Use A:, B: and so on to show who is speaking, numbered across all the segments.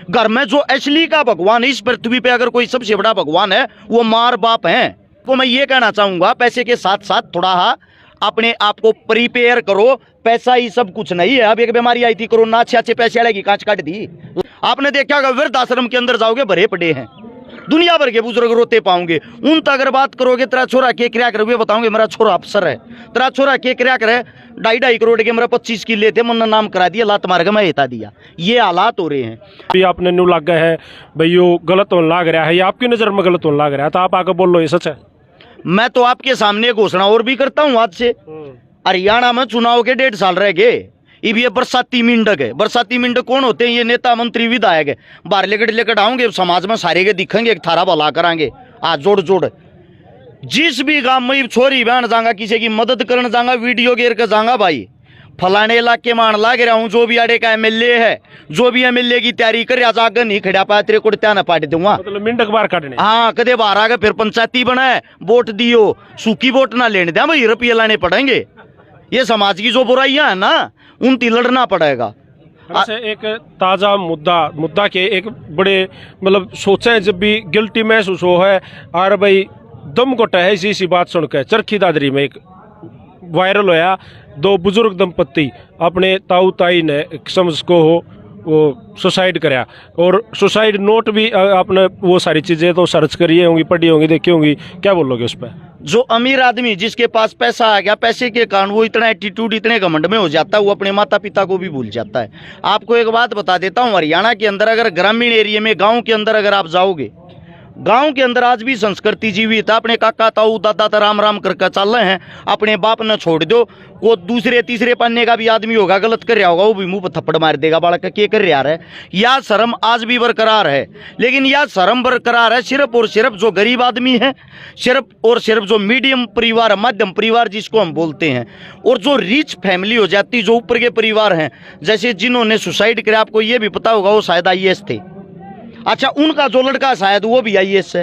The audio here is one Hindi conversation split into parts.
A: घर में जो असली का भगवान है, इस पृथ्वी पे अगर कोई सबसे बड़ा भगवान है वो मार बाप है। तो मैं ये कहना चाहूंगा, पैसे के साथ साथ थोड़ा अपने आप को प्रिपेयर करो। पैसा ही सब कुछ नहीं है। अब एक बीमारी आई थी कोरोना, अच्छे पैसे वाले की कांच काट दी। आपने देखा होगा वृद्धाश्रम के अंदर जाओगे भरे पड़े हैं, दुनिया भर के बुजुर्ग रोते पाओगे। उन तक अगर बात करोगे तेरा छोरा के क्रिया करे, बताओगे मेरा छोरा अफसर है। तेरा छोरा के क्रिया करे, 2.5 करोड़ के मेरा 25 किले थे, मन नाम करा दिया, लात मार के मैं एता दिया। ये हालात हो रहे हैं।
B: भी आपने न्यू लग गया है भाई यो गलत होने लग रहा है, या आपकी नजर में गलत होने लग रहा है, तो आप आगे बोल लो, ये सच है।
A: मैं तो आपके सामने घोषणा और भी करता हूँ आज से। हरियाणा में चुनाव के 1.5 साल रह गए। अब ये बरसाती मेंढक है। बरसाती मेंढक कौन होते हैं? ये नेता मंत्री विधायक है। बाहर लेकर आऊंगे, समाज में सारे के दिखेंगे, एक थारा भला करांगे। आज जोड़ जोड़ जिस भी गांव में छोरी बहन जाऊंगा, किसी की मदद करने जाऊंगा, वीडियो घेर कर जाऊंगा, भाई फलाने इलाके में आने लग रहा हूँ, जो भी आड़े का एमएलए है, जो भी एमएलए की तैयारी कर आगे नहीं खड़ा पाया, तेरे को त्या ना पाट दूंगा।
B: मतलब मिंटक बाहर काटने।
A: हाँ, कदे बाहर आ गए फिर पंचायती बनाए, वोट दियो, सूखी वोट ना लेने दिया भाई, रुपये लाने पड़ेंगे। ये समाज की जो बुराइयां है ना, उनती लड़ना पड़ेगा।
B: एक ताज़ा मुद्दा के एक बड़े मतलब सोचें, जब भी गिल्टी महसूस हो है और भाई दम घोटा है, इसी बात सुनकर चरखी दादरी में एक वायरल होया, 2 बुजुर्ग दंपत्ति अपने ताऊ ताई ने समझ को हो वो सुसाइड कराया, और सुसाइड नोट भी आपने वो सारी चीज़ें तो सर्च करी होंगी, पढ़ी होंगी, देखी होंगी, क्या बोलोगे उस पर?
A: जो अमीर आदमी जिसके पास पैसा आ गया, पैसे के कारण वो इतना एटीट्यूड, इतने घमंड में हो जाता है, वो अपने माता पिता को भी भूल जाता है। आपको एक बात बता देता हूँ, हरियाणा के अंदर अगर ग्रामीण एरिया में, गाँव के अंदर अगर आप जाओगे, गांव के अंदर आज भी संस्कृति जीवित है। अपने काका ताऊ दादा तो राम राम करके चल रहे हैं। अपने बाप न छोड़ दो, वो दूसरे तीसरे पन्ने का भी आदमी होगा, गलत कर रहा होगा, वो भी मुंह पर थप्पड़ मार देगा, बालक के कर रहा है। यह शर्म आज भी बरकरार है, लेकिन यह शर्म बरकरार है सिर्फ और सिर्फ जो गरीब आदमी है, सिर्फ और सिर्फ जो मीडियम परिवार, मध्यम परिवार जिसको हम बोलते हैं, और जो रिच फैमिली हो जाती, जो ऊपर के परिवार हैं, जैसे जिन्होंने सुसाइड किया, आपको ये भी पता होगा वो शायद IAS थे। अच्छा, उनका जो लड़का शायद वो भी IAS है।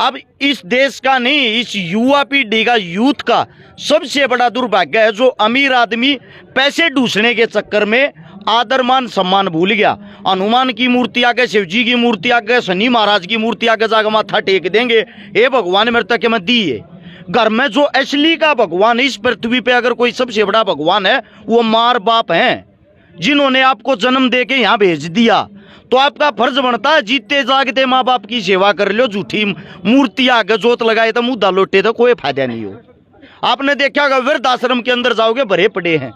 A: अब इस देश का नहीं, इस युवा पीढ़ी का, यूथ का सबसे बड़ा दुर्भाग्य है जो अमीर आदमी पैसे ढूंढने के चक्कर में आदर मान सम्मान भूल गया। हनुमान की मूर्ति आगे, शिव जी की मूर्ति आगे, शनि महाराज की मूर्ति आगे जाकर माथा टेक देंगे, हे भगवान मेरे तक मत दिए। घर में जो असली का भगवान है, इस पृथ्वी पे अगर कोई सबसे बड़ा भगवान है वो मार बाप हैं, जिन्होंने आपको जन्म दे के यहाँ भेज दिया। तो आपका फर्ज बनता है जीते जागते माँ बाप की सेवा कर लो। झूठी मूर्ति आगे जोत लगाए तो मुद्दा लोटे तो कोई फायदा नहीं हो। आपने देखा होगा वृद्धाश्रम के अंदर जाओगे भरे पड़े हैं,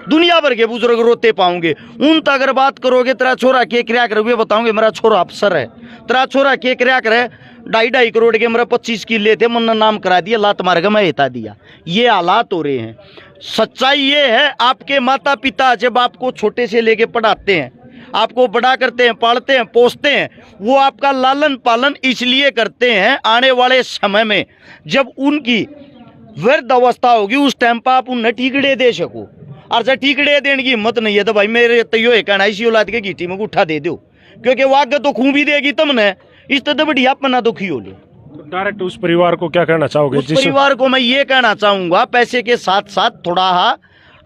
A: दुनिया भर के बुजुर्ग रोते पाओगे। उन तक अगर बात करोगे तेरा छोरा के क्रिया करे, बताओगे मेरा छोरा अफसर है। तेरा छोरा के क्रिया करे, 2.5 करोड़ के मेरा 25 किले थे, मन नाम करा दिया, लात मार के मैं एता दिया। ये हालात हो रहे हैं। सच्चाई ये है, आपके माता पिता जब आपको छोटे से लेके पढ़ाते हैं, आपको बड़ा करते हैं, पालते हैं, पोसते हैं, वो आपका लालन पालन इसलिए करते हैं, आने वाले समय में जब उनकी वृद्ध अवस्था होगी उस टाइम पर आप उन्हें ठीकड़े दे सको। और जब ठीकड़े देने की हिम्मत नहीं है तो भाई मेरे तैयो है कहना, इसी औलाद के गीठी में उठा दे दो, क्योंकि वो आगे तो खून भी देगी तुमने, इस तरह बढ़िया अपना दुखी हो लो।
B: डायरेक्ट उस परिवार को क्या कहना चाहोगे?
A: उस परिवार को मैं ये कहना चाहूंगा, पैसे के साथ साथ थोड़ा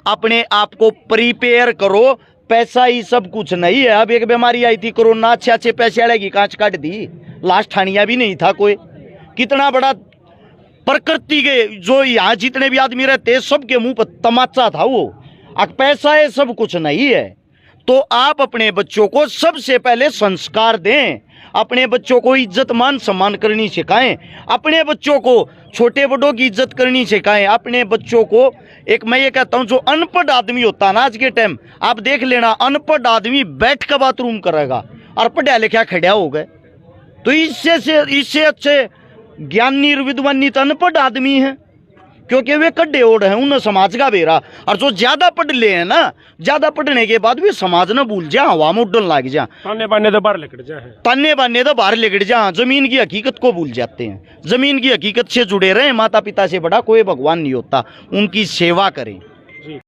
A: अपने आप को प्रिपेयर करो। पैसा ही सब कुछ नहीं है। अब एक बीमारी आई थी कोरोना, अच्छे पैसे वाले की कांच काट दी, लास्ट ठानिया भी नहीं था कोई। कितना बड़ा प्रकृति के जो यहाँ जितने भी आदमी रहते हैं सबके मुंह पर तमाचा था वो। अब पैसा है सब कुछ नहीं है। तो आप अपने बच्चों को सबसे पहले संस्कार दें, अपने बच्चों को इज्जत मान सम्मान करनी सिखाएं, अपने बच्चों को छोटे बड़ों की इज्जत करनी सिखाएं, अपने बच्चों को एक मैं ये कहता हूं, जो अनपढ़ आदमी होता है ना आज के टाइम, आप देख लेना, अनपढ़ आदमी बैठ कर बाथरूम करेगा और पढ़ा लिखा खड़ा हो गए। तो इससे अच्छे ज्ञानी विद्वानी तो अनपढ़ आदमी है, क्योंकि वे कड्डे ओढ़ हैं, उन्हें समाज का बेरा। और जो ज्यादा पढ़ ले हैं ना, ज्यादा पढ़ने के बाद भी समाज न भूल जा, हवा में उड़न लग जा, ताने बाने तो बाहर लेकर जा, जमीन की हकीकत को भूल जाते हैं। जमीन की हकीकत से जुड़े रहे, माता पिता से बड़ा कोई भगवान नहीं होता, उनकी सेवा करें।